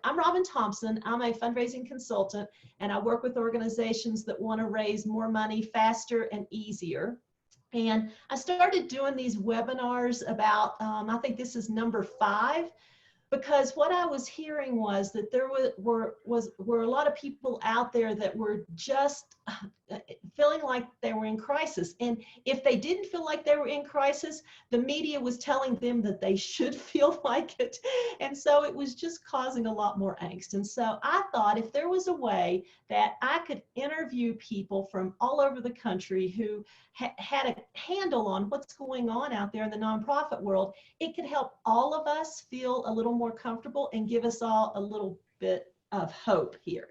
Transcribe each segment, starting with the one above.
I'm Robin Thompson. I'm a fundraising consultant, and I work with organizations that want to raise more money faster and easier. And I started doing these webinars about, I think this is number 5, because what I was hearing was that there were a lot of people out there that were just feeling like they were in crisis. And if they didn't feel like they were in crisis, the media was telling them that they should feel like it. And so it was just causing a lot more angst. And so I thought if there was a way that I could interview people from all over the country who had a handle on what's going on out there in the nonprofit world, it could help all of us feel a little more comfortable and give us all a little bit of hope here.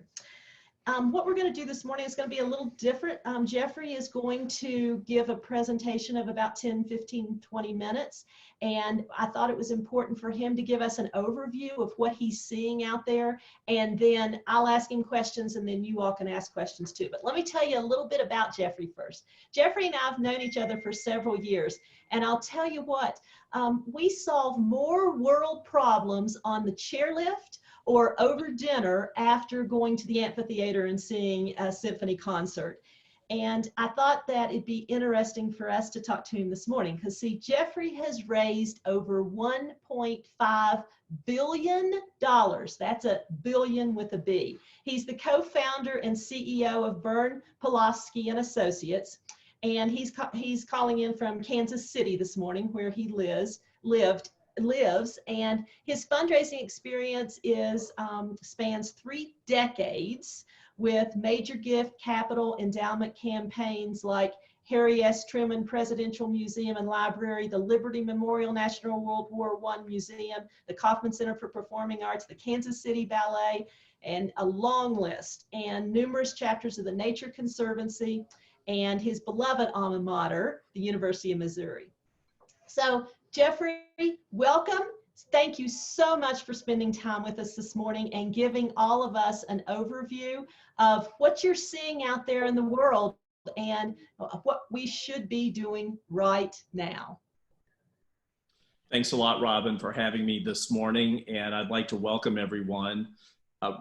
What we're going to do this morning is going to be a little different. Jeffrey is going to give a presentation of about 10, 15, 20 minutes. And I thought it was important for him to give us an overview of what he's seeing out there. And then I'll ask him questions, and then you all can ask questions too. But let me tell you a little bit about Jeffrey first. Jeffrey and I have known each other for several years. And I'll tell you what, we solve more world problems on the chairlift or over dinner after going to the amphitheater and seeing a symphony concert. And I thought that it'd be interesting for us to talk to him this morning, because see, Jeffrey has raised over $1.5 billion. That's a billion with a B. He's the co-founder and CEO of Byrne, Pulaski and Associates. And he's calling in from Kansas City this morning, where he lives, and his fundraising experience is spans 3 decades with major gift, capital, endowment campaigns like Harry S. Truman Presidential Museum and Library, the Liberty Memorial National World War I Museum, the Kauffman Center for Performing Arts, the Kansas City Ballet, and a long list, and numerous chapters of the Nature Conservancy, and his beloved alma mater, the University of Missouri. So Jeffrey, welcome. Thank you so much for spending time with us this morning and giving all of us an overview of what you're seeing out there in the world and what we should be doing right now. Thanks a lot, Robin, for having me this morning, and I'd like to welcome everyone.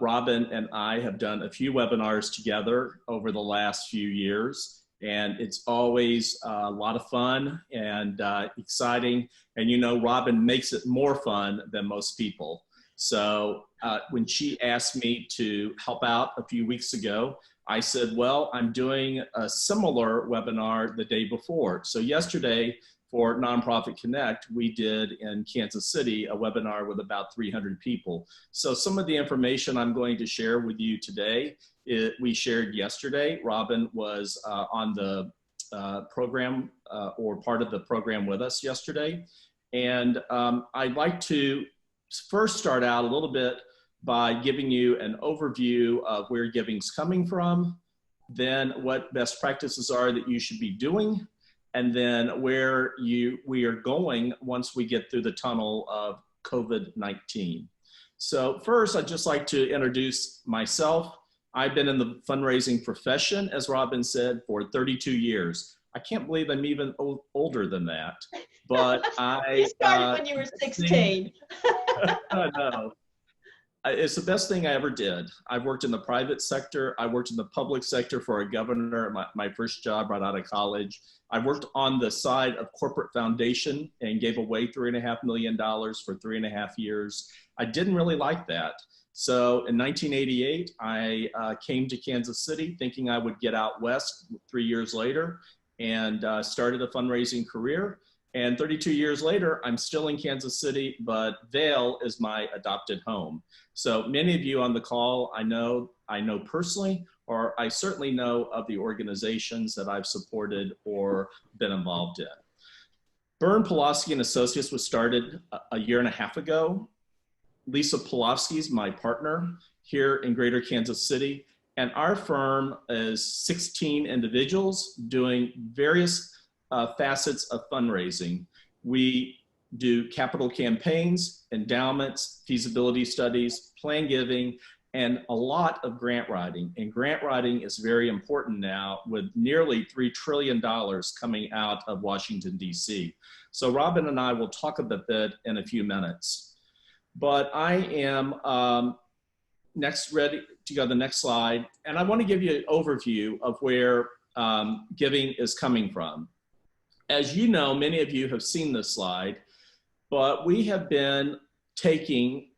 Robin and I have done a few webinars together over the last few years, and it's always a lot of fun and exciting. And you know, Robin makes it more fun than most people. So when she asked me to help out a few weeks ago, I said, well, I'm doing a similar webinar the day before. So yesterday for Nonprofit Connect, we did in Kansas City a webinar with about 300 people. So some of the information I'm going to share with you today, we shared yesterday. Robin was on the program or part of the program with us yesterday. And I'd like to first start out a little bit by giving you an overview of where giving's coming from, then what best practices are that you should be doing, and then where we are going once we get through the tunnel of COVID-19. So first, I'd just like to introduce myself. I've been in the fundraising profession, as Robin said, for 32 years. I can't believe I'm even older than that, but You started when you were 16. No. It's the best thing I ever did. I've worked in the private sector. I worked in the public sector for a governor, my first job right out of college. I worked on the side of corporate foundation and gave away $3.5 million for 3.5 years. I didn't really like that. So in 1988, I came to Kansas City thinking I would get out west 3 years later and started a fundraising career. And 32 years later, I'm still in Kansas City, but Vail is my adopted home. So many of you on the call, I know personally, or I certainly know of the organizations that I've supported or been involved in. Byrne, Pulaski and Associates was started a year and a half ago. Lisa Pulaski is my partner here in Greater Kansas City. And our firm is 16 individuals doing various facets of fundraising. We do capital campaigns, endowments, feasibility studies, plan giving, and a lot of grant writing. And grant writing is very important now with nearly $3 trillion coming out of Washington, D.C. So Robin and I will talk a bit in a few minutes. But I am ready to go to the next slide. And I want to give you an overview of where giving is coming from. As you know, many of you have seen this slide, but we have been taking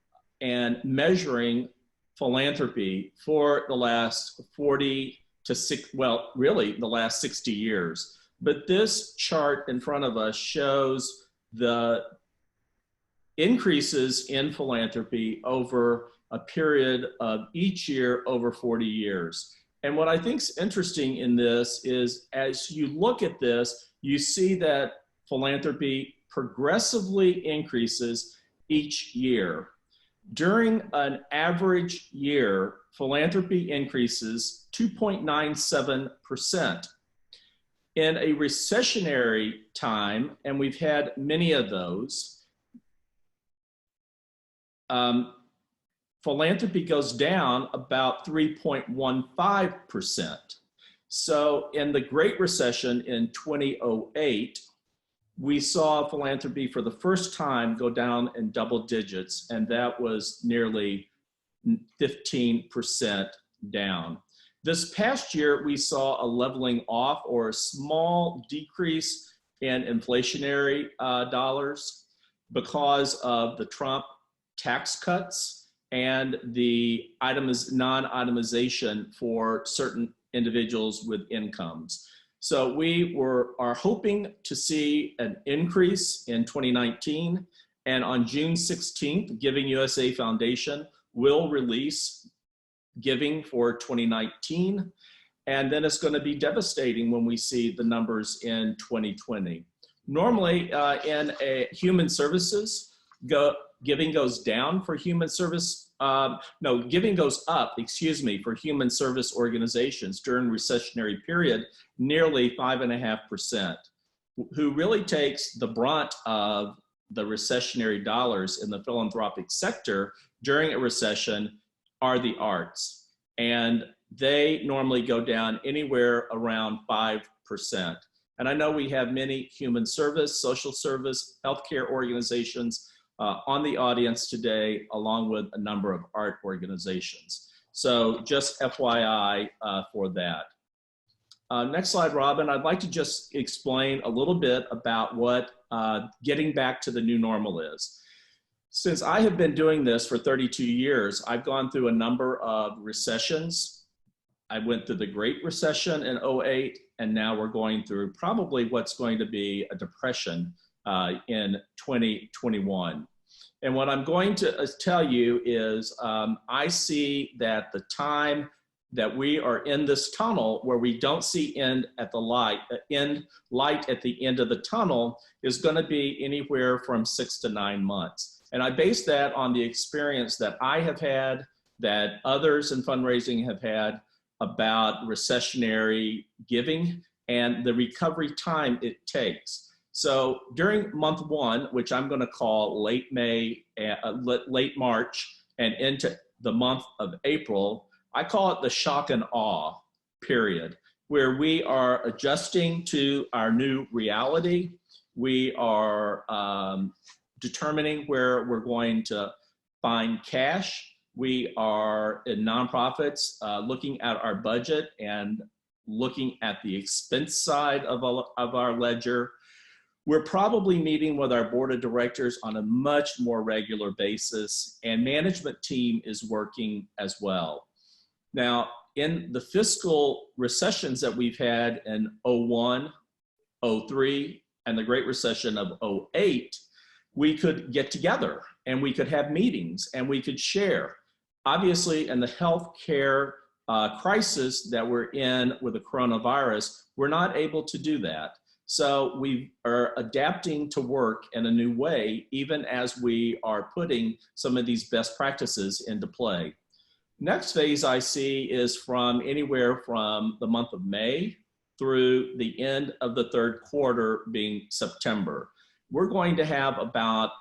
and measuring philanthropy for the last 40 to 60, well, really the last 60 years. But this chart in front of us shows the increases in philanthropy over a period of each year over 40 years. And what I think is interesting in this is as you look at this, you see that philanthropy progressively increases each year. During an average year, philanthropy increases 2.97%. In a recessionary time, and we've had many of those, philanthropy goes down about 3.15%. So in the Great Recession in 2008, we saw philanthropy for the first time go down in double digits, and that was nearly 15% down. This past year, we saw a leveling off or a small decrease in inflationary dollars because of the Trump tax cuts and the non-itemization for certain individuals with incomes. So we are hoping to see an increase in 2019, and on June 16th, Giving USA Foundation will release giving for 2019, and then it's going to be devastating when we see the numbers in 2020. Normally in human services, giving goes down for human service, giving goes up, for human service organizations during recessionary period, nearly 5.5%. Who really takes the brunt of the recessionary dollars in the philanthropic sector during a recession are the arts. And they normally go down anywhere around 5%. And I know we have many human service, social service, healthcare organizations on the audience today, along with a number of art organizations. So just FYI for that. Next slide, Robin. I'd like to just explain a little bit about what getting back to the new normal is. Since I have been doing this for 32 years, I've gone through a number of recessions. I went through the Great Recession in 2008, and now we're going through probably what's going to be a depression in 2021. And what I'm going to tell you is I see that the time that we are in this tunnel where we don't see light at the end of the tunnel is going to be anywhere from 6 to 9 months. And I base that on the experience that I have had, that others in fundraising have had about recessionary giving and the recovery time it takes. So during month 1, which I'm going to call late March and into the month of April, I call it the shock and awe period, where we are adjusting to our new reality. We are determining where we're going to find cash. We are in nonprofits looking at our budget and looking at the expense side of our ledger. We're probably meeting with our board of directors on a much more regular basis, and management team is working as well. Now, in the fiscal recessions that we've had in 2001, 2003, and the Great Recession of 2008, we could get together and we could have meetings and we could share. Obviously, in the healthcare crisis that we're in with the coronavirus, we're not able to do that. So we are adapting to work in a new way, even as we are putting some of these best practices into play. Next phase I see is from anywhere from the month of May through the end of the third quarter, being September. We're going to have about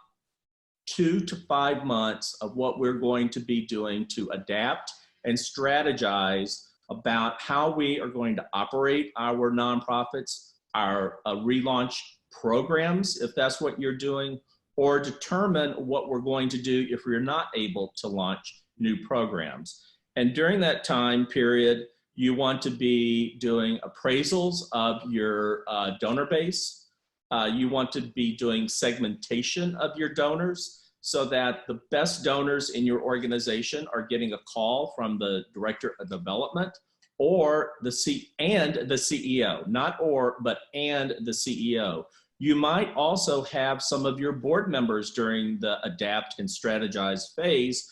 2 to 5 months of what we're going to be doing to adapt and strategize about how we are going to operate our nonprofits, our relaunch programs, if that's what you're doing, or determine what we're going to do if we're not able to launch new programs. And during that time period, you want to be doing appraisals of your donor base. You want to be doing segmentation of your donors so that the best donors in your organization are getting a call from the director of development or the CEO, not or, but and the CEO. You might also have some of your board members during the adapt and strategize phase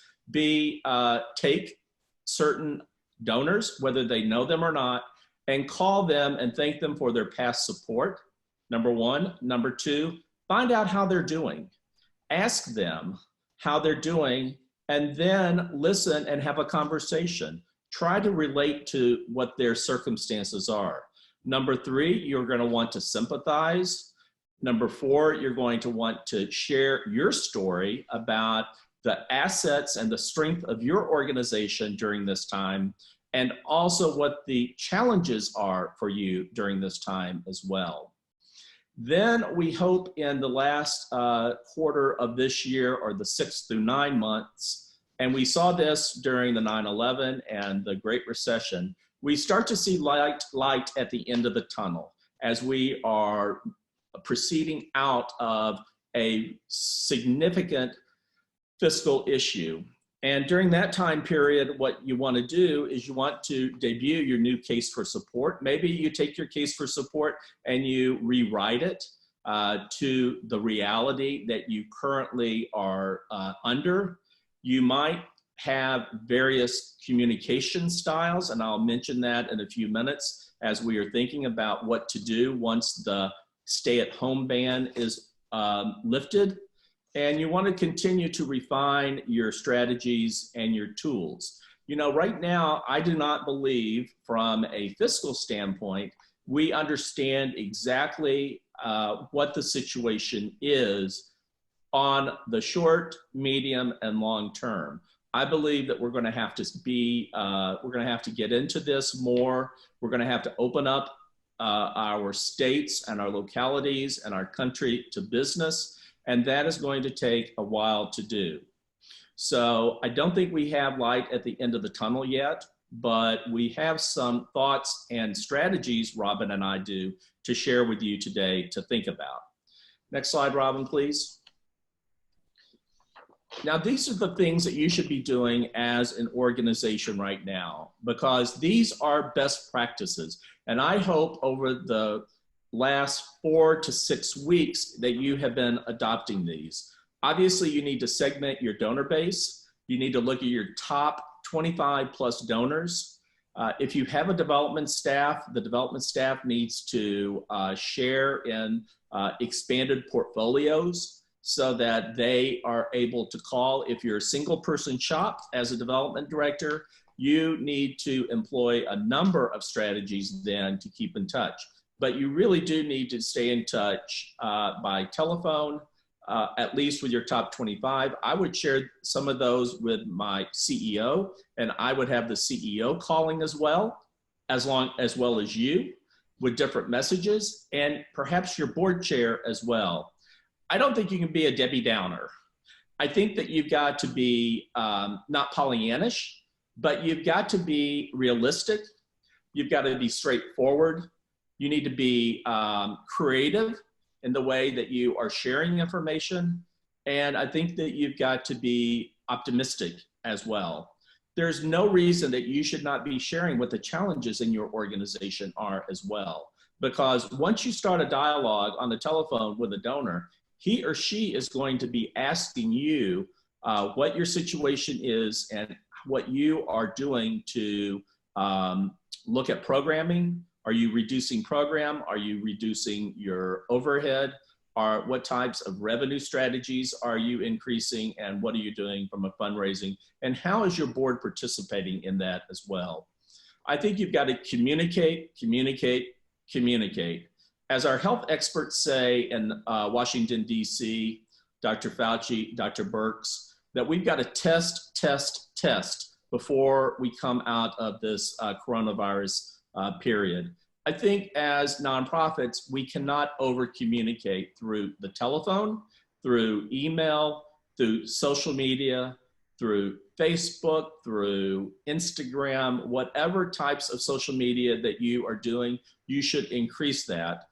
take certain donors, whether they know them or not, and call them and thank them for their past support, number one. Number two, find out how they're doing. Ask them how they're doing, and then listen and have a conversation. Try to relate to what their circumstances are. Number three, you're going to want to sympathize. Number four, you're going to want to share your story about the assets and the strength of your organization during this time, and also what the challenges are for you during this time as well. Then we hope in the last quarter of this year, or the 6 through 9 months, and we saw this during the 9/11 and the Great Recession, we start to see light at the end of the tunnel as we are proceeding out of a significant fiscal issue. And during that time period, what you want to do is you want to debut your new case for support. Maybe you take your case for support and you rewrite it to the reality that you currently are under. You might have various communication styles, and I'll mention that in a few minutes as we are thinking about what to do once the stay-at-home ban is lifted. And you want to continue to refine your strategies and your tools. You know, right now, I do not believe from a fiscal standpoint, we understand exactly what the situation is on the short, medium, and long term. I believe that we're going to have to get into this more. We're going to have to open up our states and our localities and our country to business. And that is going to take a while to do. So I don't think we have light at the end of the tunnel yet, but we have some thoughts and strategies, Robin and I do, to share with you today to think about. Next slide, Robin, please. Now, these are the things that you should be doing as an organization right now, because these are best practices. And I hope over the last 4 to 6 weeks that you have been adopting these. Obviously, you need to segment your donor base. You need to look at your top 25 plus donors. If you have a development staff, the development staff needs to share in expanded portfolios so that they are able to call. If you're a single person shop as a development director, you need to employ a number of strategies then to keep in touch. But you really do need to stay in touch by telephone, at least with your top 25. I would share some of those with my CEO, and I would have the CEO calling as well as you, with different messages, and perhaps your board chair as well. I don't think you can be a Debbie Downer. I think that you've got to be not Pollyannish, but you've got to be realistic. You've got to be straightforward. You need to be creative in the way that you are sharing information. And I think that you've got to be optimistic as well. There's no reason that you should not be sharing what the challenges in your organization are as well. Because once you start a dialogue on the telephone with a donor, he or she is going to be asking you what your situation is and what you are doing to look at programming. Are you reducing program? Are you reducing your overhead? What types of revenue strategies are you increasing? And what are you doing from a fundraising? And how is your board participating in that as well? I think you've got to communicate, communicate, communicate. As our health experts say in Washington, D.C., Dr. Fauci, Dr. Birx, that we've got to test, test, test before we come out of this coronavirus period. I think as nonprofits, we cannot over communicate through the telephone, through email, through social media, through Facebook, through Instagram, whatever types of social media that you are doing, you should increase that.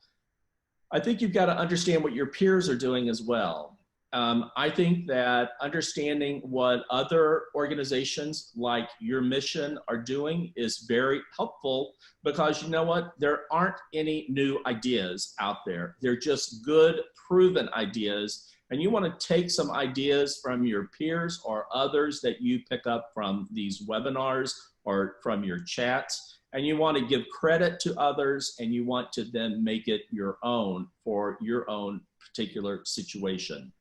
I think you've got to understand what your peers are doing as well. I think that understanding what other organizations like your mission are doing is very helpful, because you know what? There aren't any new ideas out there. They're just good, proven ideas. And you want to take some ideas from your peers or others that you pick up from these webinars or from your chats, and you want to give credit to others, and you want to then make it your own for your own particular situation.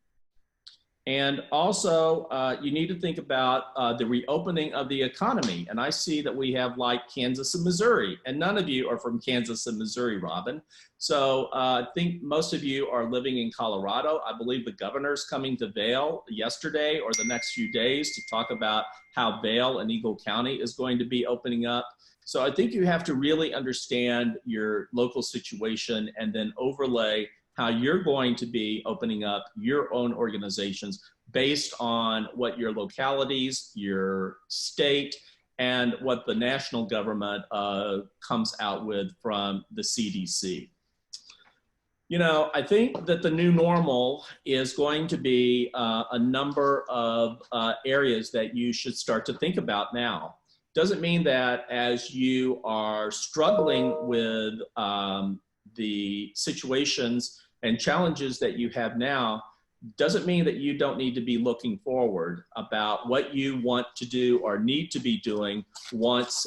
And also, you need to think about the reopening of the economy. And I see that we have like Kansas and Missouri, and none of you are from Kansas and Missouri, Robin. So I think most of you are living in Colorado. I believe the governor's coming to Vail yesterday or the next few days to talk about how Vail and Eagle County is going to be opening up. So I think you have to really understand your local situation and then overlay how you're going to be opening up your own organizations based on what your localities, your state, and what the national government comes out with from the CDC. You know, I think that the new normal is going to be a number of areas that you should start to think about now. Doesn't mean that as you are struggling with the situations and challenges that you have now, doesn't mean that you don't need to be looking forward about what you want to do or need to be doing once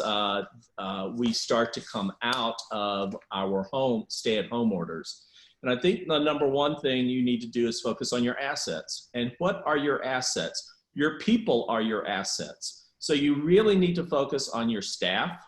we start to come out of our stay-at-home orders. And I think the number one thing you need to do is focus on your assets. And what are your assets? Your people are your assets. So you really need to focus on your staff,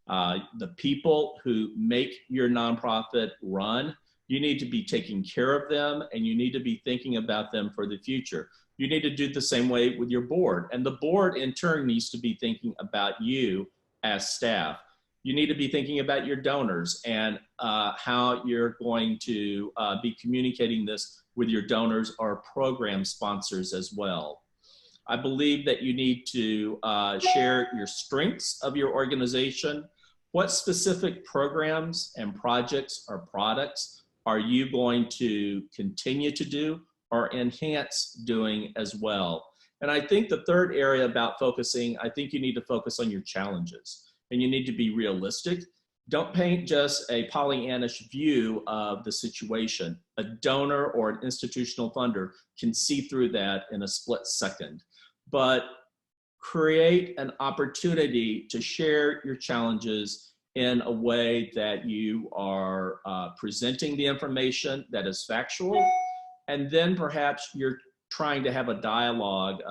the people who make your nonprofit run. You need to be taking care of them, and you need to be thinking about them for the future. You need to do the same way with your board, and the board in turn needs to be thinking about you as staff. You need to be thinking about your donors and how you're going to be communicating this with your donors or program sponsors as well. I believe that you need to share your strengths of your organization. What specific programs and projects or products are you going to continue to do or enhance doing as well? And I think the third area about focusing, I think you need to focus on your challenges, and you need to be realistic. Don't paint just a Pollyannish view of the situation. A donor or an institutional funder can see through that in a split second. But create an opportunity to share your challenges in a way that you are presenting the information that is factual, and then perhaps you're trying to have a dialogue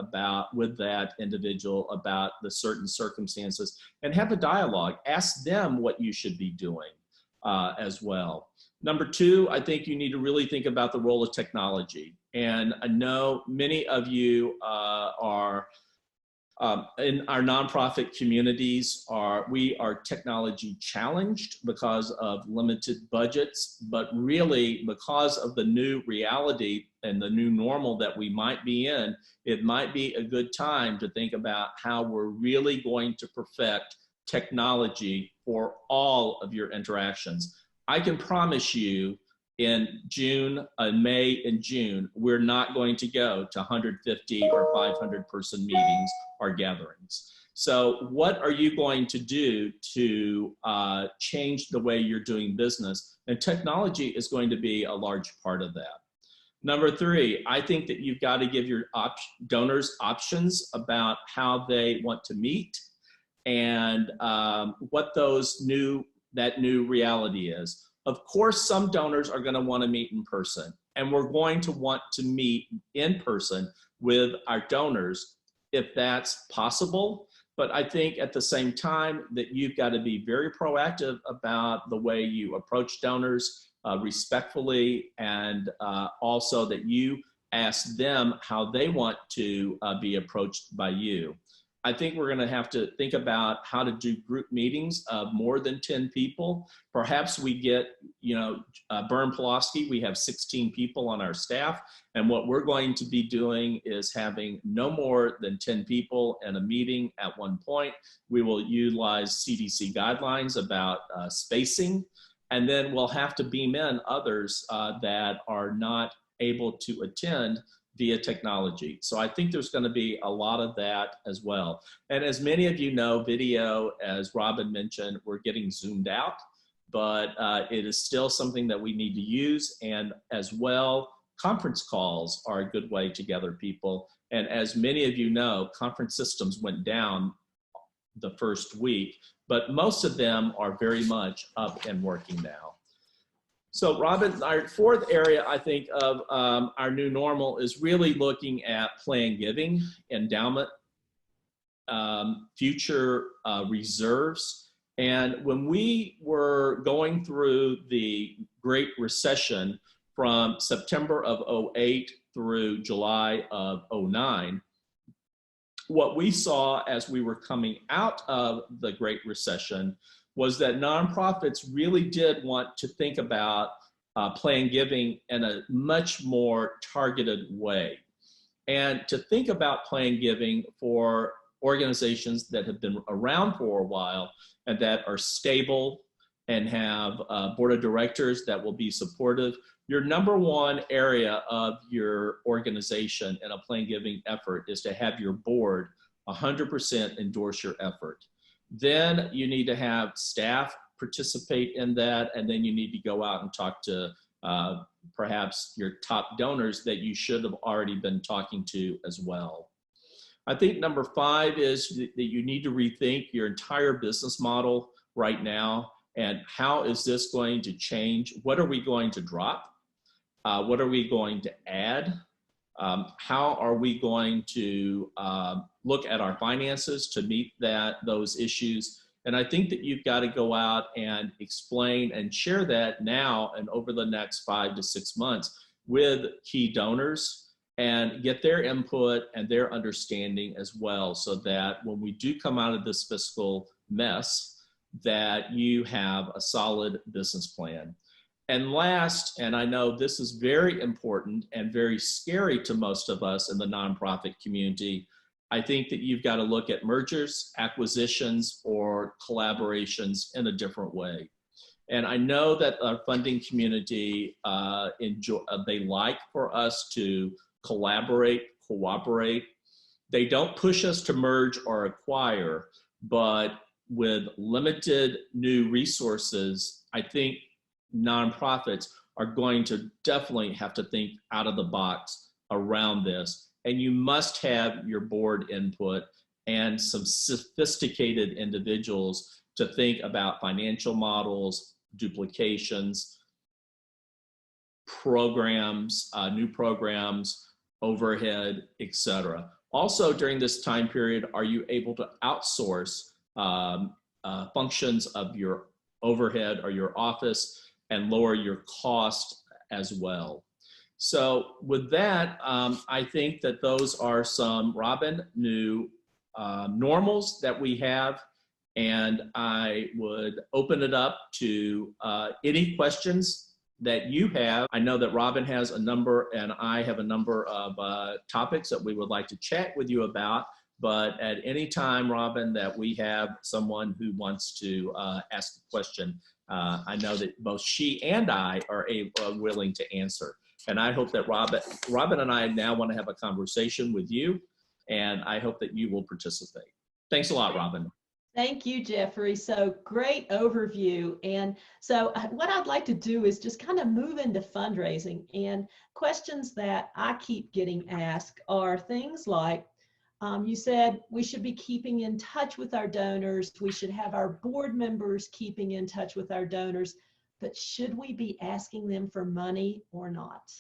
with that individual about the certain circumstances, and have a dialogue. Ask them what you should be doing as well. Number two, I think you need to really think about the role of technology. And I know many of you are in our nonprofit communities, we are technology challenged because of limited budgets, but really because of the new reality and the new normal that we might be in, it might be a good time to think about how we're really going to perfect technology for all of your interactions. I can promise you in May and June, we're not going to go to 150 or 500 person meetings or gatherings. So what are you going to do to change the way you're doing business? And technology is going to be a large part of that. Number three, I think that you've got to give your donors options about how they want to meet and what that new reality is. Of course, some donors are going to want to meet in person, and we're going to want to meet in person with our donors if that's possible. But I think at the same time that you've got to be very proactive about the way you approach donors respectfully, and also that you ask them how they want to be approached by you. I think we're going to have to think about how to do group meetings of more than 10 people. Perhaps we get, Byrne Pulaski, we have 16 people on our staff. And what we're going to be doing is having no more than 10 people in a meeting at one point. We will utilize CDC guidelines about spacing. And then we'll have to beam in others that are not able to attend via technology. So I think there's going to be a lot of that as well. And as many of you know, video, as Robin mentioned, we're getting zoomed out, but it is still something that we need to use. And as well, conference calls are a good way to gather people. And as many of you know, conference systems went down the first week, but most of them are very much up and working now. So Robin, our fourth area, I think, of our new normal is really looking at plan giving, endowment, future reserves. And when we were going through the Great Recession from September of 08 through July of 09, what we saw as we were coming out of the Great Recession was that nonprofits really did want to think about plan giving in a much more targeted way. And to think about plan giving for organizations that have been around for a while and that are stable and have a board of directors that will be supportive, your number one area of your organization in a plan giving effort is to have your board 100% endorse your effort. Then you need to have staff participate in that, and then you need to go out and talk to perhaps your top donors that you should have already been talking to as well. I think number 5 is that you need to rethink your entire business model right now, and how is this going to change? What are we going to drop? What are we going to add? How are we going to look at our finances to meet those issues? And I think that you've got to go out and explain and share that now and over the next 5 to 6 months with key donors and get their input and their understanding as well, so that when we do come out of this fiscal mess, that you have a solid business plan. And last, and I know this is very important and very scary to most of us in the nonprofit community, I think that you've got to look at mergers, acquisitions, or collaborations in a different way. And I know that our funding community, they like for us to collaborate, cooperate. They don't push us to merge or acquire, but with limited new resources, I think nonprofits are going to definitely have to think out of the box around this. And you must have your board input and some sophisticated individuals to think about financial models, duplications, programs, new programs, overhead, etc. Also, during this time period, are you able to outsource functions of your overhead or your office and lower your cost as well? So with that, I think that those are some, Robin, new normals that we have. And I would open it up to any questions that you have. I know that Robin has a number and I have a number of topics that we would like to chat with you about. But at any time, Robin, that we have someone who wants to ask a question, I know that both she and I are willing to answer. And I hope that Robin and I now want to have a conversation with you, and I hope that you will participate. Thanks a lot, Robin. Thank you, Jeffrey. So great overview. And so what I'd like to do is just kind of move into fundraising. And questions that I keep getting asked are things like, you said we should be keeping in touch with our donors. We should have our board members keeping in touch with our donors. But should we be asking them for money or not?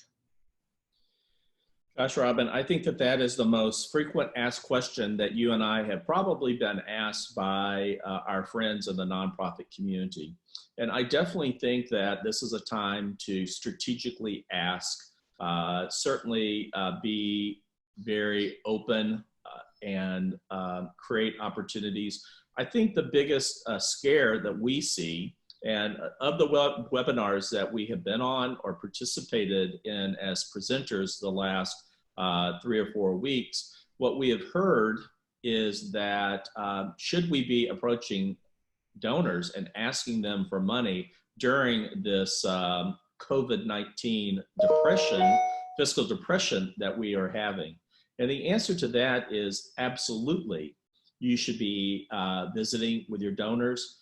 Gosh, Robin, I think that that is the most frequent asked question that you and I have probably been asked by our friends in the nonprofit community. And I definitely think that this is a time to strategically ask, certainly be very open and create opportunities. I think the biggest scare that we see, and of the webinars that we have been on or participated in as presenters the last 3 or 4 weeks, what we have heard is that should we be approaching donors and asking them for money during this COVID-19 depression, fiscal depression that we are having? And the answer to that is absolutely. You should be visiting with your donors.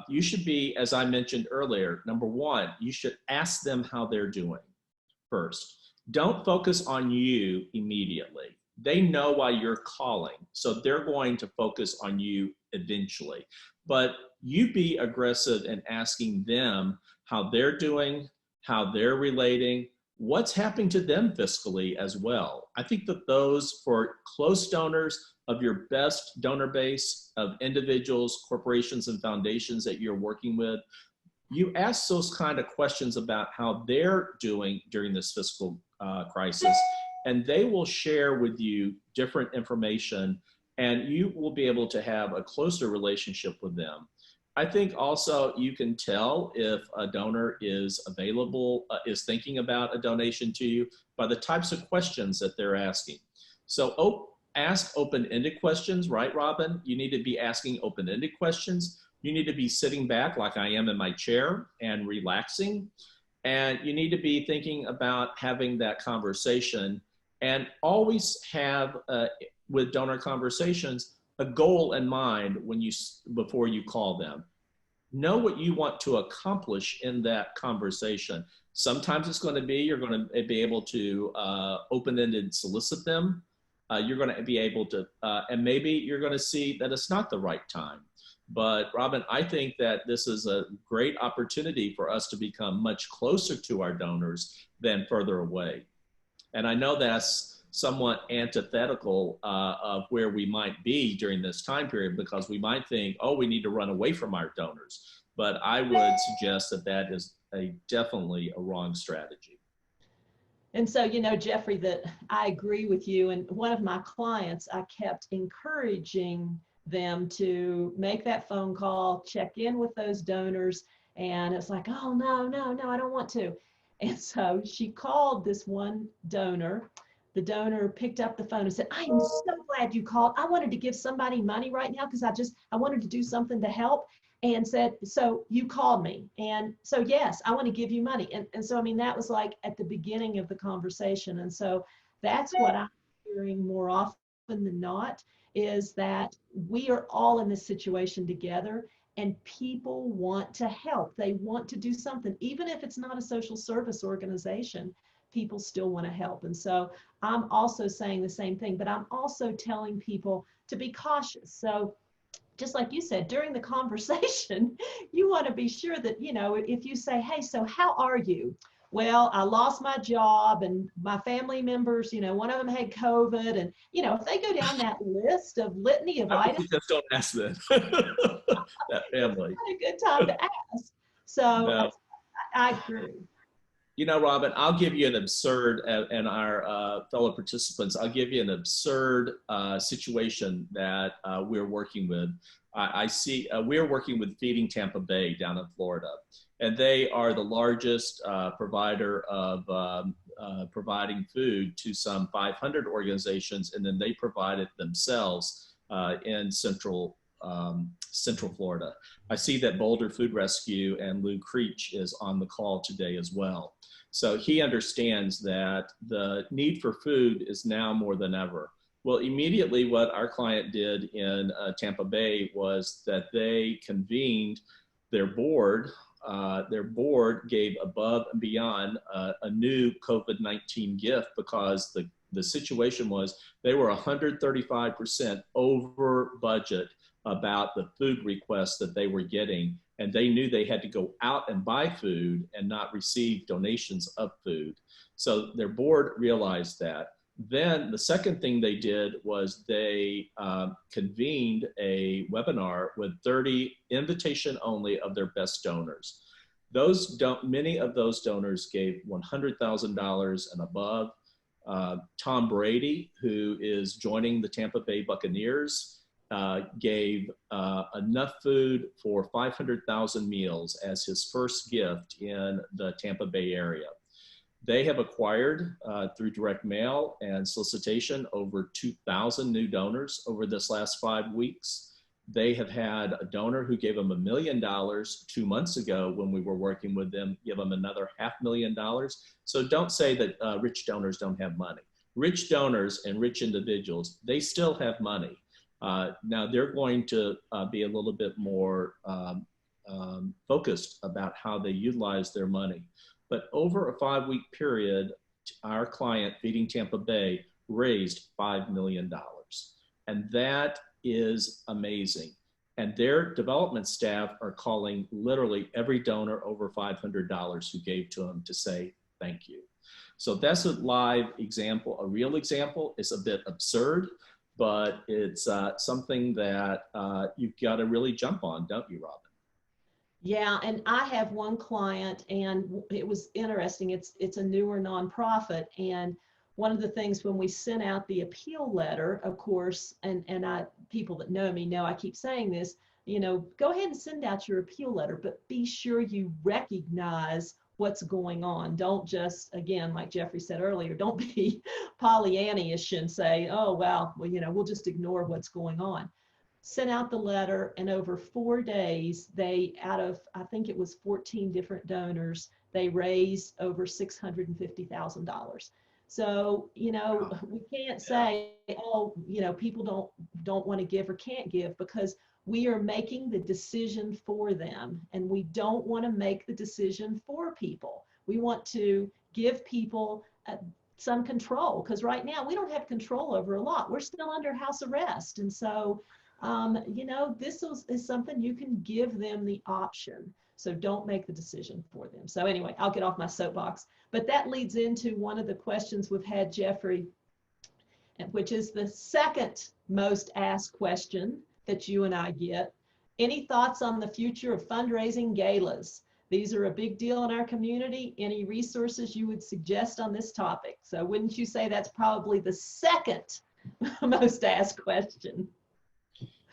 You should be, as I mentioned earlier, number one, you should ask them how they're doing first. Don't focus on you immediately. They know why you're calling, so they're going to focus on you eventually. But you be aggressive in asking them how they're doing, how they're relating, what's happening to them fiscally as well. I think that those, for close donors of your best donor base of individuals, corporations, and foundations that you're working with, you ask those kind of questions about how they're doing during this fiscal crisis, and they will share with you different information, and you will be able to have a closer relationship with them. I think also you can tell if a donor is available, is thinking about a donation to you by the types of questions that they're asking. So ask open-ended questions, right, Robin? You need to be asking open-ended questions. You need to be sitting back like I am in my chair and relaxing. And you need to be thinking about having that conversation, and always have, with donor conversations, a goal in mind before you call them. Know what you want to accomplish in that conversation. Sometimes it's going to be, you're going to be able to open-ended solicit them. You're going to be able to, and maybe you're going to see that it's not the right time. But Robin, I think that this is a great opportunity for us to become much closer to our donors than further away. And I know that's somewhat antithetical of where we might be during this time period, because we might think, oh, we need to run away from our donors. But I would suggest that that is definitely a wrong strategy. And so, you know, Jeffrey, that I agree with you. And one of my clients, I kept encouraging them to make that phone call, check in with those donors. And it's like, oh, no, I don't want to. And so she called this one donor. The donor picked up the phone and said, I am so glad you called. I wanted to give somebody money right now because I wanted to do something to help. And said, so you called me. And so, yes, I want to give you money. And so, I mean, that was like at the beginning of the conversation. And so that's what I'm hearing more often than not, is that we are all in this situation together, and people want to help. They want to do something. Even if it's not a social service organization, people still want to help. And so I'm also saying the same thing, but I'm also telling people to be cautious. So just like you said, during the conversation, you want to be sure that, you know, if you say, hey, so how are you? Well, I lost my job and my family members, you know, one of them had COVID. And, you know, if they go down that list of litany of items, Just don't ask them. That family. It's not a good time to ask. So no. I agree. You know, Robin, I'll give you an absurd, and our fellow participants, I'll give you an absurd situation that we're working with. I see we're working with Feeding Tampa Bay down in Florida, and they are the largest provider of providing food to some 500 organizations, and then they provide it themselves in Central Florida. I see that Boulder Food Rescue and Lou Creech is on the call today as well. So he understands that the need for food is now more than ever. Well, immediately what our client did in Tampa Bay was that they convened their board. Their board gave above and beyond a new COVID-19 gift, because the situation was they were 135% over budget about the food requests that they were getting. And they knew they had to go out and buy food and not receive donations of food. So their board realized that. Then the second thing they did was they convened a webinar with 30 invitation only of their best donors. Many of those donors gave $100,000 and above. Tom Brady, who is joining the Tampa Bay Buccaneers, gave enough food for 500,000 meals as his first gift in the Tampa Bay area. They have acquired through direct mail and solicitation over 2,000 new donors over this last 5 weeks. They have had a donor who gave them $1 million 2 months ago when we were working with them, give them another $500,000. So don't say that rich donors don't have money. Rich donors and rich individuals, they still have money. Now they're going to be a little bit more focused about how they utilize their money. But over a 5-week period, our client, Feeding Tampa Bay, raised $5 million. And that is amazing. And their development staff are calling literally every donor over $500 who gave to them to say thank you. So that's a live example, a real example. It's a bit absurd, but it's something that you've got to really jump on, don't you, Robin? Yeah, and I have one client, and it was interesting. It's a newer nonprofit, and one of the things when we sent out the appeal letter, of course, and people that know me know I keep saying this, you know, go ahead and send out your appeal letter, but be sure you recognize what's going on. Don't just, again, like Jeffrey said earlier, don't be Pollyanna-ish and say, oh, well, you know, we'll just ignore what's going on. Sent out the letter, and over 4 days, they, out of, I think it was 14 different donors, they raised over $650,000. So, you know, we can't say, oh, you know, people don't want to give or can't give, because we are making the decision for them, and we don't want to make the decision for people. We want to give people some control, because right now we don't have control over a lot. We're still under house arrest. And so, you know, this is something you can give them the option. So don't make the decision for them. So anyway, I'll get off my soapbox. But that leads into one of the questions we've had, Jeffrey, which is the second most asked question that you and I get. Any thoughts on the future of fundraising galas? These are a big deal in our community. Any resources you would suggest on this topic? So wouldn't you say that's probably the second most asked question?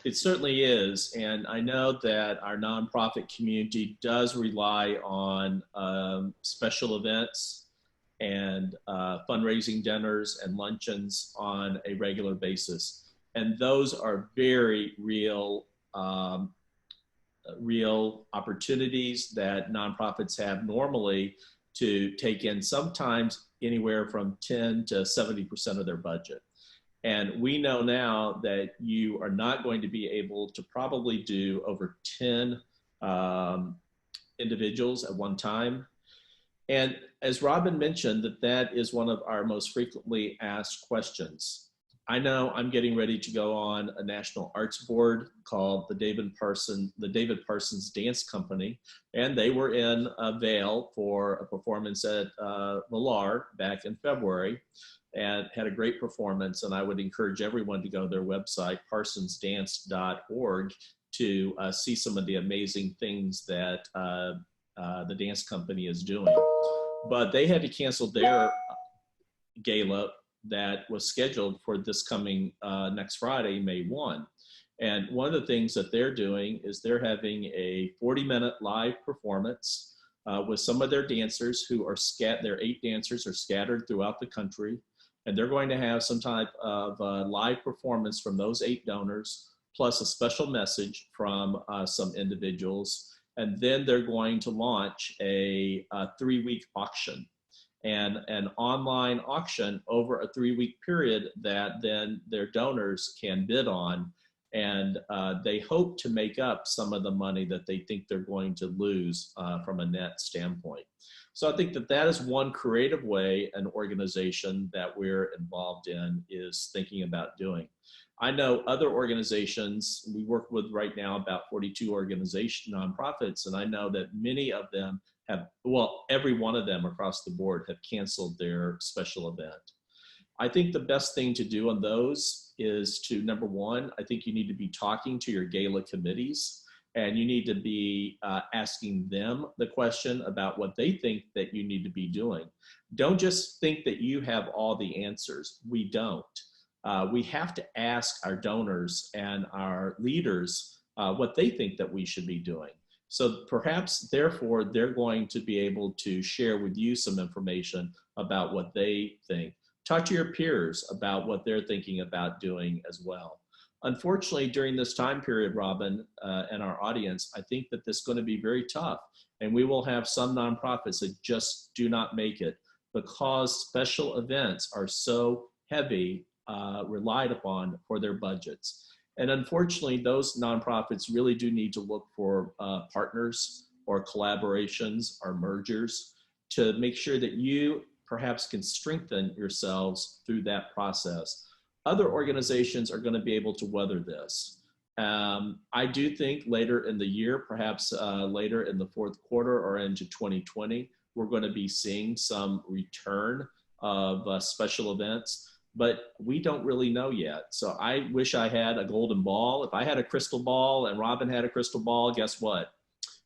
It certainly is. And I know that our nonprofit community does rely on special events and fundraising dinners and luncheons on a regular basis. And those are very real, real opportunities that nonprofits have normally to take in sometimes anywhere from 10 to 70% of their budget. And we know now that you are not going to be able to probably do over 10 individuals at one time. And as Robin mentioned, that is one of our most frequently asked questions. I know I'm getting ready to go on a national arts board called the David Parsons Dance Company. And they were in Vail for a performance at Villar back in February, and had a great performance. And I would encourage everyone to go to their website, parsonsdance.org, to see some of the amazing things that the dance company is doing. But they had to cancel their gala that was scheduled for this coming next Friday, May 1. And one of the things that they're doing is they're having a 40-minute live performance with some of their dancers who are their 8 dancers are scattered throughout the country. And they're going to have some type of live performance from those 8 donors, plus a special message from some individuals. And then they're going to launch a 3-week auction, and an online auction over a 3-week period that then their donors can bid on. And they hope to make up some of the money that they think they're going to lose from a net standpoint. So I think that is one creative way an organization that we're involved in is thinking about doing. I know other organizations, we work with right now about 42 nonprofits, and I know that many of them have, well, every one of them across the board have canceled their special event. I think the best thing to do on those is to, number one, I think you need to be talking to your gala committees and you need to be asking them the question about what they think that you need to be doing. Don't just think that you have all the answers. We don't. We have to ask our donors and our leaders what they think that we should be doing. So perhaps, therefore, they're going to be able to share with you some information about what they think. Talk to your peers about what they're thinking about doing as well. Unfortunately, during this time period, Robin, and our audience, I think that this is going to be very tough. And we will have some nonprofits that just do not make it because special events are so heavy, relied upon for their budgets. And unfortunately, those nonprofits really do need to look for partners or collaborations or mergers to make sure that you perhaps can strengthen yourselves through that process. Other organizations are going to be able to weather this. I do think later in the year, perhaps later in the fourth quarter or into 2020, we're going to be seeing some return of special events, but we don't really know yet. So I wish I had a golden ball. If I had a crystal ball and Robin had a crystal ball, guess what?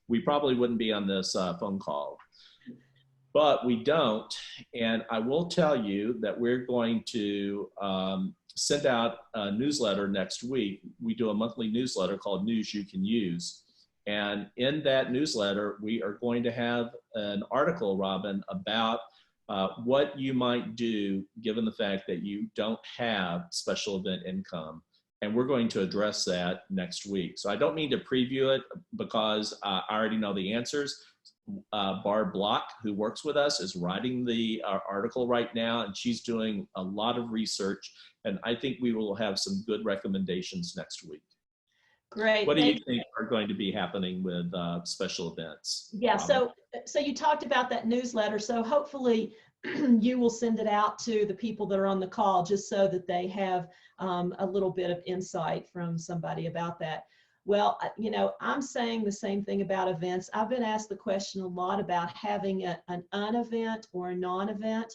We probably wouldn't be on this phone call. But we don't, and I will tell you that we're going to send out a newsletter next week. We do a monthly newsletter called News You Can Use. And in that newsletter, we are going to have an article, Robin, about what you might do given the fact that you don't have special event income. And we're going to address that next week. So I don't mean to preview it because I already know the answers. Barb Block, who works with us, is writing the article right now, and she's doing a lot of research, and I think we will have some good recommendations next week. Great. What do you think are going to be happening with special events? Yeah, so you talked about that newsletter, so hopefully you will send it out to the people that are on the call just so that they have a little bit of insight from somebody about that. Well, you know, I'm saying the same thing about events. I've been asked the question a lot about having an unevent or a non-event.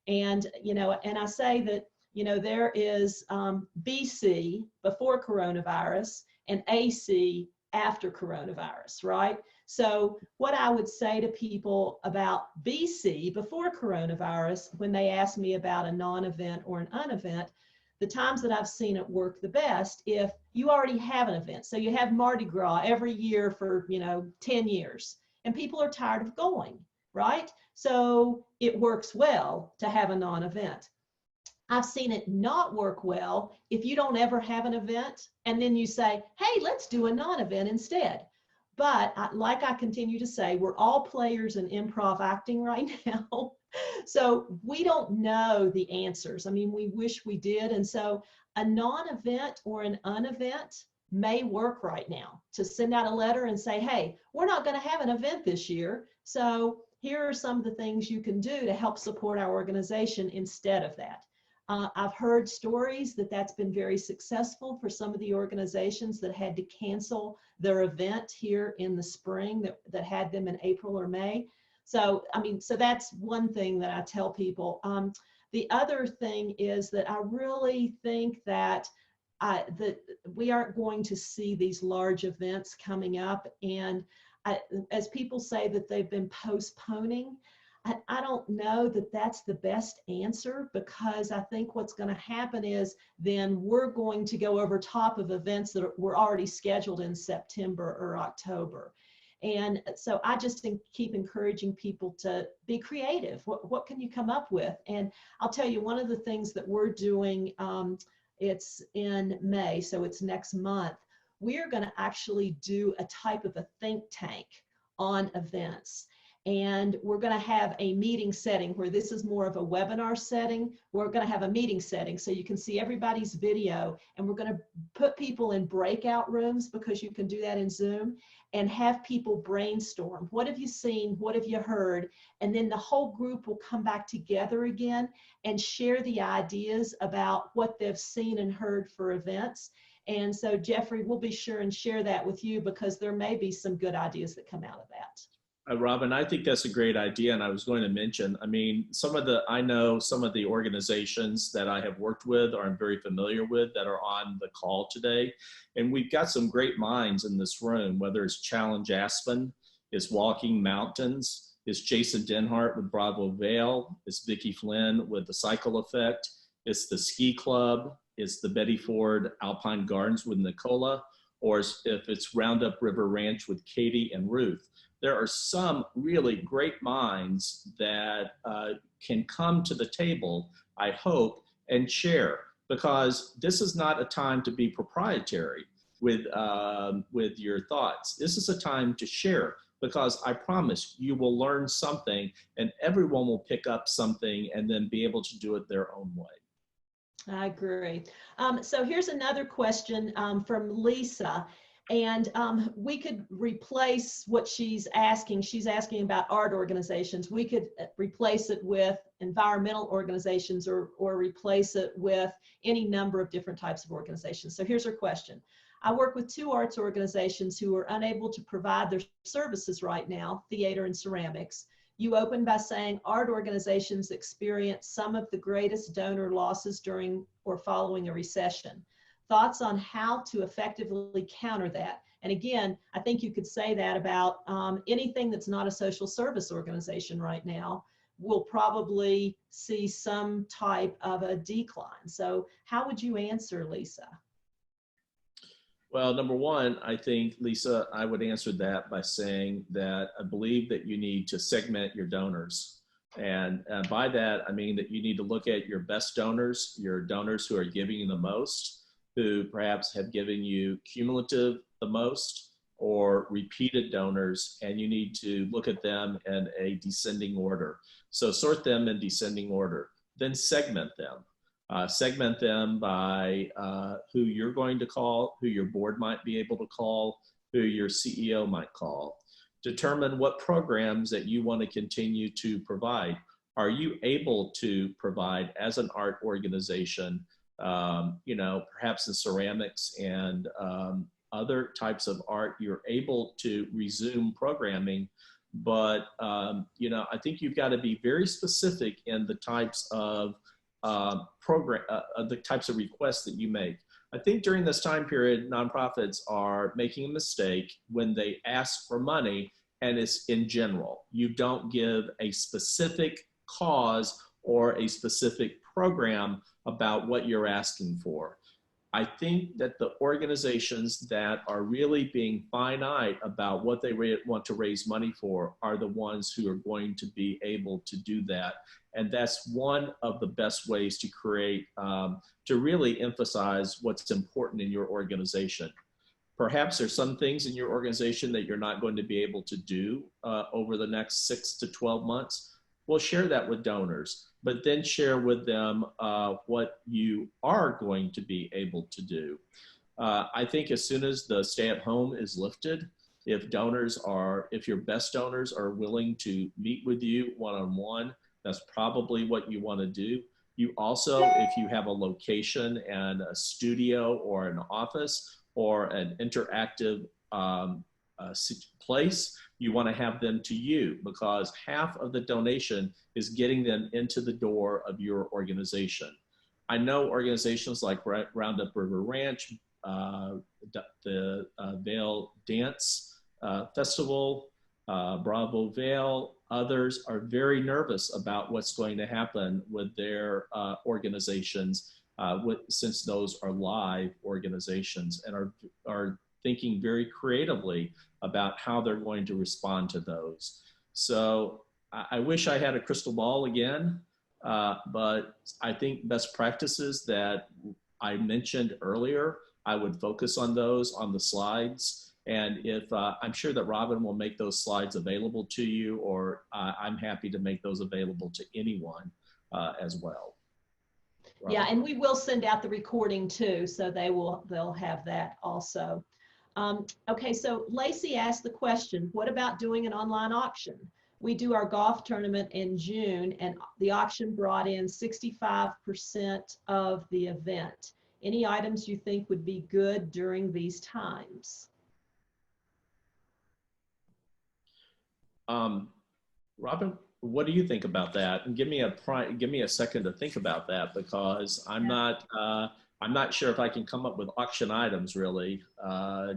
And, you know, and I say that, you know, there is BC, before coronavirus, and AC, after coronavirus, right? So what I would say to people about BC, before coronavirus, when they ask me about a non-event or an unevent, the times that I've seen it work the best, if you already have an event. So you have Mardi Gras every year for, you know, 10 years, and people are tired of going, right? So it works well to have a non-event. I've seen it not work well if you don't ever have an event, and then you say, hey, let's do a non-event instead. But like I continue to say, we're all players in improv acting right now. So we don't know the answers. I mean, we wish we did. And so a non-event or an unevent may work right now to send out a letter and say, hey, we're not going to have an event this year. So here are some of the things you can do to help support our organization instead of that. I've heard stories that that's been very successful for some of the organizations that had to cancel their event here in the spring that had them in April or May. So, I mean, so that's one thing that I tell people. The other thing is that I really think that we aren't going to see these large events coming up. And as people say that they've been postponing, I don't know that that's the best answer, because I think what's going to happen is then we're going to go over top of events that were already scheduled in September or October. And so I just keep encouraging people to be creative. What can you come up with? And I'll tell you, one of the things that we're doing, it's in May, so it's next month, we are going to actually do a type of a think tank on events. And we're going to have a meeting setting where this is more of a webinar setting. We're going to have a meeting setting so you can see everybody's video, and we're going to put people in breakout rooms, because you can do that in Zoom, and have people brainstorm. What have you seen? What have you heard? And then the whole group will come back together again and share the ideas about what they've seen and heard for events. And so, Jeffrey, we'll be sure and share that with you, because there may be some good ideas that come out of that. Robin, I think that's a great idea. And I was going to mention, I mean, I know some of the organizations that I have worked with or I'm very familiar with that are on the call today. And we've got some great minds in this room, whether it's Challenge Aspen, it's Walking Mountains, it's Jason Denhart with Bravo Vale, it's Vicki Flynn with the Cycle Effect, it's the Ski Club, it's the Betty Ford Alpine Gardens with Nicola, or if it's Roundup River Ranch with Katie and Ruth. There are some really great minds that can come to the table, I hope, and share, because this is not a time to be proprietary with your thoughts. This is a time to share, because I promise you will learn something and everyone will pick up something and then be able to do it their own way. I agree. So here's another question from Lisa. And we could replace what she's asking. She's asking about art organizations. We could replace it with environmental organizations or replace it with any number of different types of organizations. So here's her question. I work with 2 arts organizations who are unable to provide their services right now, theater and ceramics. You open by saying art organizations experience some of the greatest donor losses during or following a recession. Thoughts on how to effectively counter that? And again, I think you could say that about anything that's not a social service organization right now will probably see some type of a decline. So how would you answer, Lisa? Well, number one, I think, Lisa, I would answer that by saying that I believe that you need to segment your donors. And by that, I mean that you need to look at your best donors, your donors who are giving you the most, who perhaps have given you cumulative the most or repeated donors, and you need to look at them in a descending order. So sort them in descending order, then segment them. Segment them by who you're going to call, who your board might be able to call, who your CEO might call. Determine what programs that you want to continue to provide. Are you able to provide as an art organization, perhaps in ceramics and other types of art, you're able to resume programming, but I think you've got to be very specific in the types of the types of requests that you make. I think during this time period, nonprofits are making a mistake when they ask for money and it's in general. You don't give a specific cause or a specific program about what you're asking for. I think that the organizations that are really being finite about what they want to raise money for are the ones who are going to be able to do that. And that's one of the best ways to create, to really emphasize what's important in your organization. Perhaps there's some things in your organization that you're not going to be able to do over the next 6 to 12 months. Well, share that with donors, but then share with them what you are going to be able to do. I think as soon as the stay-at-home is lifted, if your best donors are willing to meet with you one-on-one, that's probably what you want to do. You also, if you have a location and a studio or an office or an interactive place, you want to have them to you, because half of the donation is getting them into the door of your organization. I know organizations like Roundup River Ranch, the Vale Dance Festival, Bravo Vale, others are very nervous about what's going to happen with their organizations since those are live organizations, and are thinking very creatively about how they're going to respond to those. So I wish I had a crystal ball again, but I think best practices that I mentioned earlier, I would focus on those on the slides. And if I'm sure that Robin will make those slides available to you, or I'm happy to make those available to anyone as well. Robin? Yeah, and we will send out the recording too, so they'll have that also. Okay, so Lacey asked the question, what about doing an online auction? We do our golf tournament in June, and the auction brought in 65% of the event. Any items you think would be good during these times? Robin, what do you think about that? And give me a second to think about that, because I'm not sure if I can come up with auction items really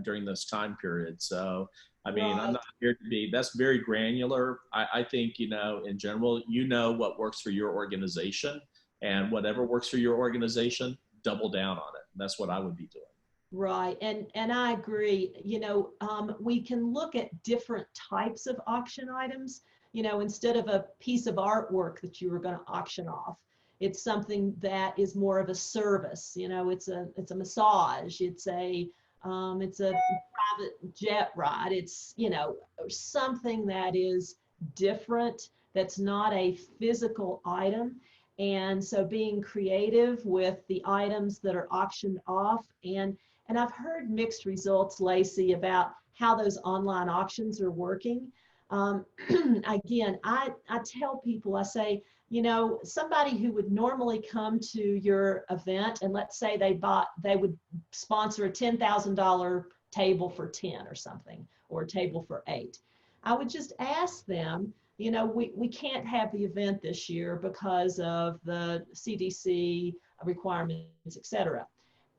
during this time period. So, I mean, I'm Right. not here to be, that's very granular. I think, you know, in general, you know what works for your organization, and whatever works for your organization, double down on it. And that's what I would be doing. Right. And I agree. You know, we can look at different types of auction items. You know, instead of a piece of artwork that you were going to auction off, it's something that is more of a service. You know, it's a massage. It's a private jet ride. It's, you know, something that is different. That's not a physical item. And so being creative with the items that are auctioned off, and I've heard mixed results, Lacey, about how those online auctions are working. Again, I tell people, I say, you know, somebody who would normally come to your event, and let's say they would sponsor a $10,000 table for 10 or something, or a table for 8. I would just ask them, you know, we can't have the event this year because of the CDC requirements, et cetera.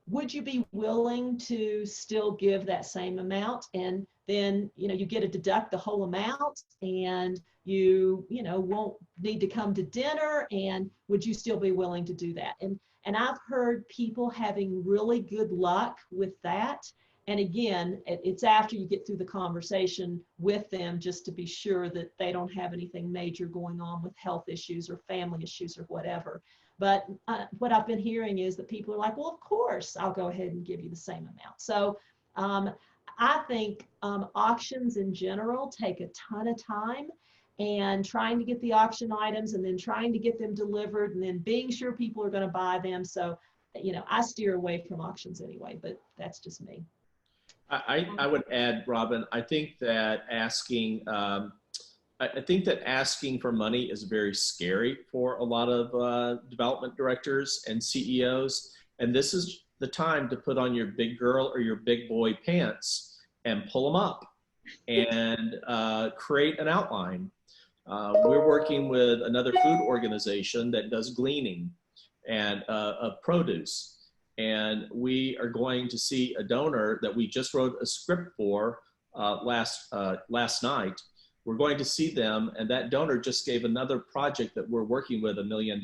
Would you be willing to still give that same amount? And then, you know, you get to deduct the whole amount, and you know, won't need to come to dinner. And would you still be willing to do that? And I've heard people having really good luck with that. And again, it's after you get through the conversation with them, just to be sure that they don't have anything major going on with health issues or family issues or whatever. But what I've been hearing is that people are like, well, of course, I'll go ahead and give you the same amount. So I think auctions in general take a ton of time, and trying to get the auction items, and then trying to get them delivered, and then being sure people are going to buy them. So, you know, I steer away from auctions anyway, but that's just me. I would add, Robin, I think that asking for money is very scary for a lot of development directors and CEOs. And this is the time to put on your big girl or your big boy pants and pull them up and create an outline. We're working with another food organization that does gleaning and of produce. And we are going to see a donor that we just wrote a script for last night. We're going to see them, and that donor just gave another project that we're working with $1 million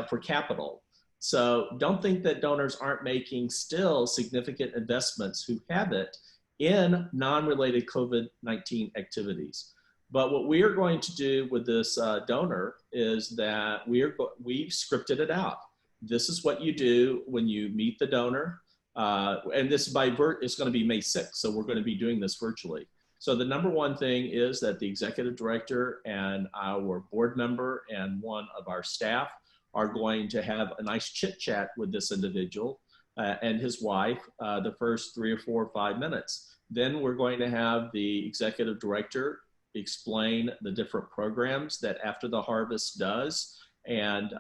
for capital. So don't think that donors aren't making still significant investments who have it in non-related COVID-19 activities. But what we are going to do with this donor is that we've scripted it out. This is what you do when you meet the donor. And this is going to be May 6th, so we're going to be doing this virtually. So the number one thing is that the executive director and our board member and one of our staff are going to have a nice chit chat with this individual and his wife the first 3 or 4 or 5 minutes. Then we're going to have the executive director explain the different programs that After the Harvest does, and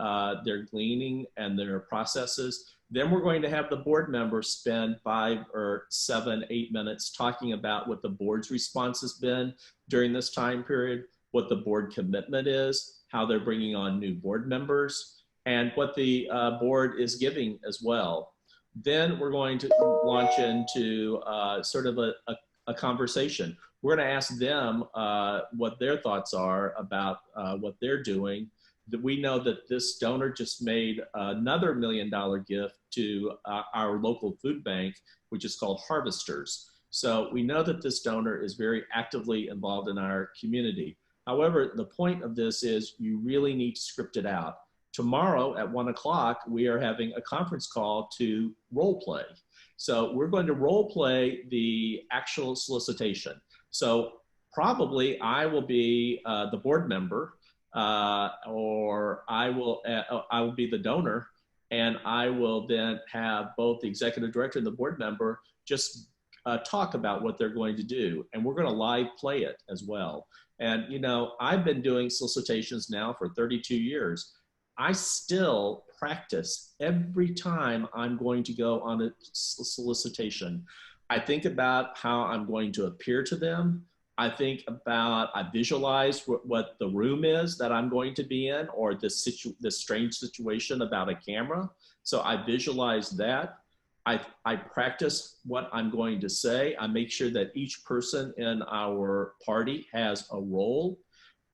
their gleaning and their processes. Then we're going to have the board members spend 5 or 7, 8 minutes talking about what the board's response has been during this time period, what the board commitment is, how they're bringing on new board members, and what the board is giving as well. Then we're going to launch into sort of a conversation. We're going to ask them what their thoughts are about what they're doing. That we know that this donor just made another $1 million gift to our local food bank, which is called Harvesters. So we know that this donor is very actively involved in our community. However, the point of this is you really need to script it out. Tomorrow at 1 o'clock, we are having a conference call to role play. So we're going to role play the actual solicitation. So probably I will be the board member, or I will be the donor, and I will then have both the executive director and the board member just talk about what they're going to do, and we're going to live play it as well. And you know, I've been doing solicitations now for 32 years. I still practice every time I'm going to go on a solicitation. I think about how I'm going to appear to them. I think about, I visualize what the room is that I'm going to be in, or this strange situation about a camera. So I visualize that. I practice what I'm going to say. I make sure that each person in our party has a role.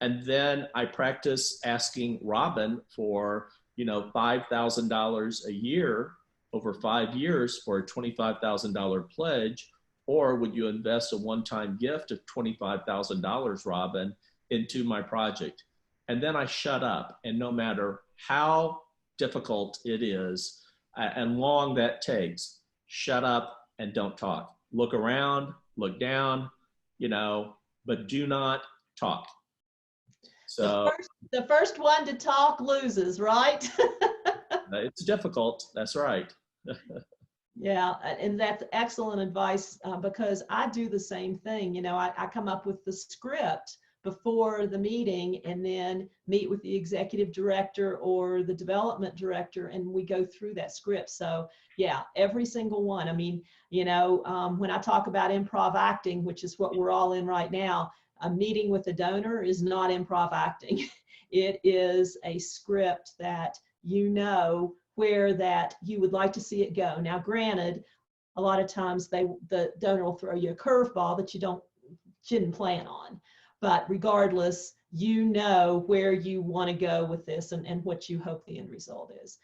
And then I practice asking Robin for, $5,000 a year over 5 years for a $25,000 pledge. Or would you invest a one-time gift of $25,000, Robin, into my project? And then I shut up. And no matter how difficult it is and long that takes, shut up and don't talk. Look around, look down, but do not talk. So the first one to talk loses, right? it's difficult. That's right. Yeah, and that's excellent advice because I do the same thing. I come up with the script before the meeting and then meet with the executive director or the development director, and we go through that script. So yeah, every single one. I mean, when I talk about improv acting, which is what we're all in right now, a meeting with a donor is not improv acting. It is a script that where that you would like to see it go. Now, granted, a lot of times the donor will throw you a curveball that you didn't plan on. But regardless, where you want to go with this and what you hope the end result is.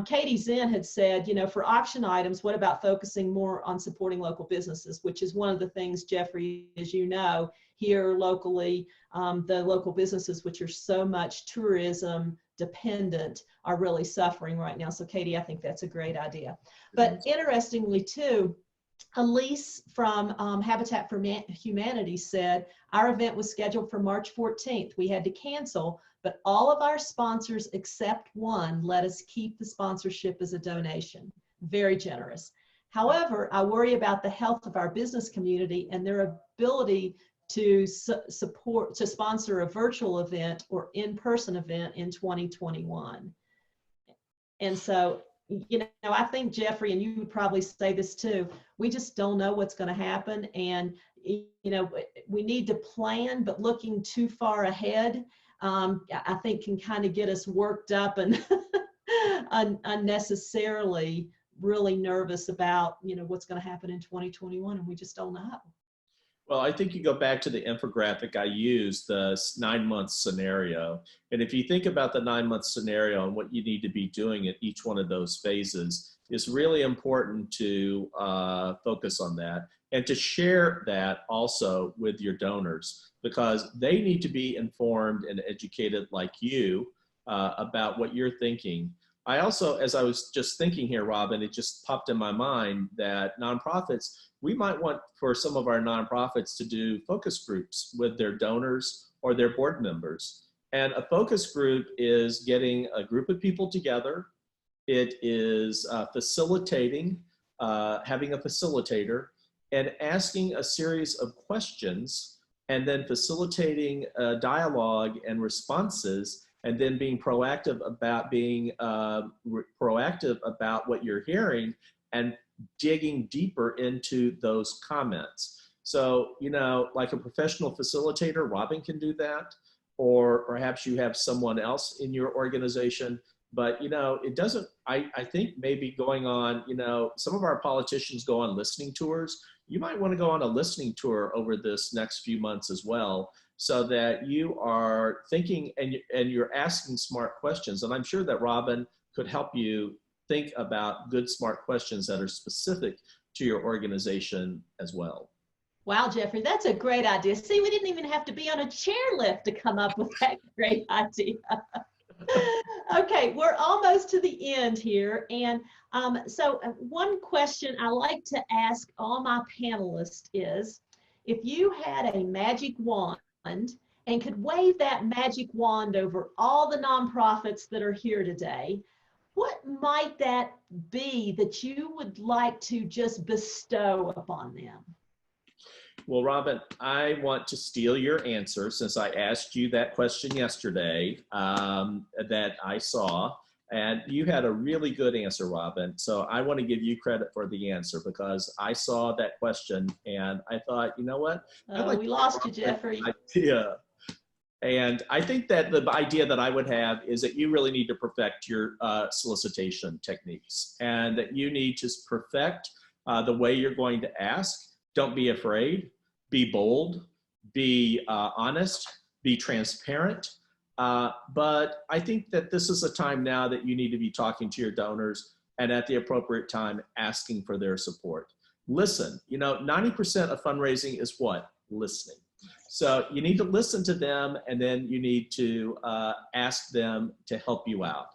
Katie Zinn had said, for auction items, what about focusing more on supporting local businesses, which is one of the things, Jeffrey, as you know, here locally, the local businesses, which are so much tourism dependent, are really suffering right now. So Katie, I think that's a great idea. But interestingly too, Elise from Habitat for Humanity said, our event was scheduled for March 14th. We had to cancel, but all of our sponsors except one let us keep the sponsorship as a donation. Very generous. However, I worry about the health of our business community and their ability to sponsor a virtual event or in-person event in 2021. And so, I think, Jeffrey, and you would probably say this too, we just don't know what's going to happen. And, we need to plan, but looking too far ahead, I think can kind of get us worked up and unnecessarily really nervous about, what's going to happen in 2021, and we just don't know. Well, I think you go back to the infographic I used, the 9-month scenario. And if you think about the 9-month scenario and what you need to be doing at each one of those phases, it's really important to focus on that and to share that also with your donors, because they need to be informed and educated like you about what you're thinking. I also, as I was just thinking here, Robin, it just popped in my mind that nonprofits, we might want for some of our nonprofits to do focus groups with their donors or their board members. And a focus group is getting a group of people together. It is facilitating, having a facilitator, and asking a series of questions, and then facilitating dialogue and responses, and then being proactive about what you're hearing and digging deeper into those comments. So, like a professional facilitator, Robin can do that, or perhaps you have someone else in your organization. But, it doesn't, I think maybe going on, some of our politicians go on listening tours. You might want to go on a listening tour over this next few months as well, so that you are thinking and you're asking smart questions. And I'm sure that Robin could help you think about good, smart questions that are specific to your organization as well. Wow, Jeffrey, that's a great idea. See, we didn't even have to be on a chairlift to come up with that great idea. Okay, we're almost to the end here. And so one question I like to ask all my panelists is, if you had a magic wand and could wave that magic wand over all the nonprofits that are here today, what might that be that you would like to just bestow upon them? Well, Robin, I want to steal your answer, since I asked you that question yesterday that I saw. And you had a really good answer, Robin. So I want to give you credit for the answer because I saw that question and I thought, you know what? We lost you, Jeffrey. Idea. And I think that the idea that I would have is that you really need to perfect your solicitation techniques and that you need to perfect the way you're going to ask. Don't be afraid, be bold, be honest, be transparent. But I think that this is a time now that you need to be talking to your donors and at the appropriate time asking for their support. Listen, 90% of fundraising is what? Listening. So you need to listen to them and then you need to ask them to help you out.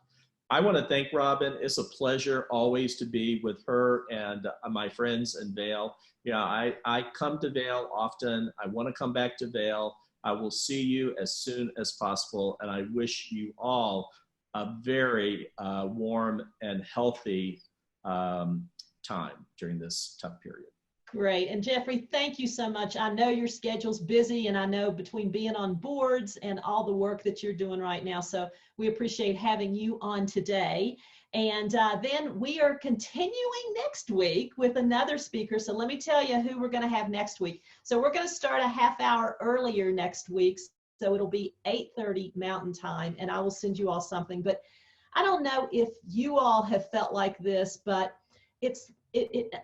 I want to thank Robin. It's a pleasure always to be with her and my friends in Vail. I come to Vail often. I want to come back to Vail. I will see you as soon as possible. And I wish you all a very warm and healthy time during this tough period. Great. And Jeffrey, thank you so much. I know your schedule's busy and I know between being on boards and all the work that you're doing right now. So we appreciate having you on today. And then we are continuing next week with another speaker. So let me tell you who we're going to have next week. So we're going to start a half hour earlier next week. So it'll be 8:30 Mountain Time and I will send you all something. But I don't know if you all have felt like this, but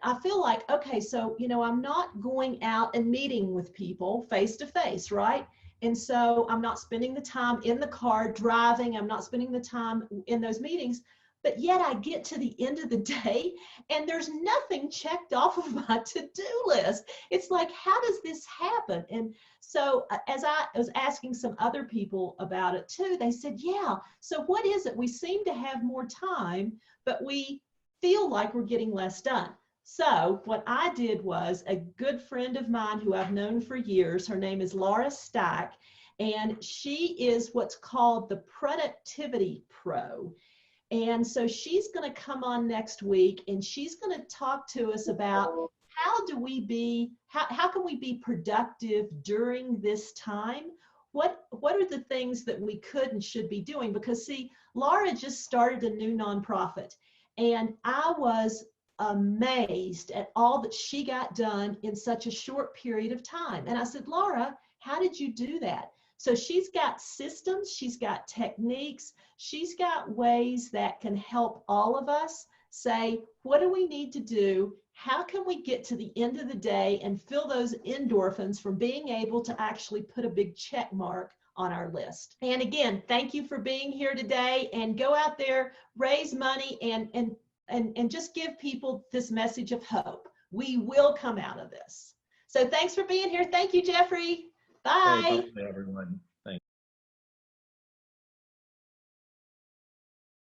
I feel like, okay, so, I'm not going out and meeting with people face to face, right? And so I'm not spending the time in the car driving. I'm not spending the time in those meetings, but yet I get to the end of the day and there's nothing checked off of my to-do list. It's like, how does this happen? And so as I was asking some other people about it too, they said, yeah, so what is it? We seem to have more time, but we feel like we're getting less done. So what I did was a good friend of mine who I've known for years, her name is Laura Stack, and she is what's called the Productivity Pro. And so she's going to come on next week and she's going to talk to us about how can we be productive during this time? What are the things that we could and should be doing? Because see, Laura just started a new nonprofit. And I was amazed at all that she got done in such a short period of time. And I said, Laura, how did you do that? So she's got systems, she's got techniques, she's got ways that can help all of us say, what do we need to do? How can we get to the end of the day and feel those endorphins from being able to actually put a big check mark on our list? And again, thank you for being here today, and go out there, raise money, and just give people this message of hope. We will come out of this. So thanks for being here. Thank you, Jeffrey. Bye. Hey, bye, everyone.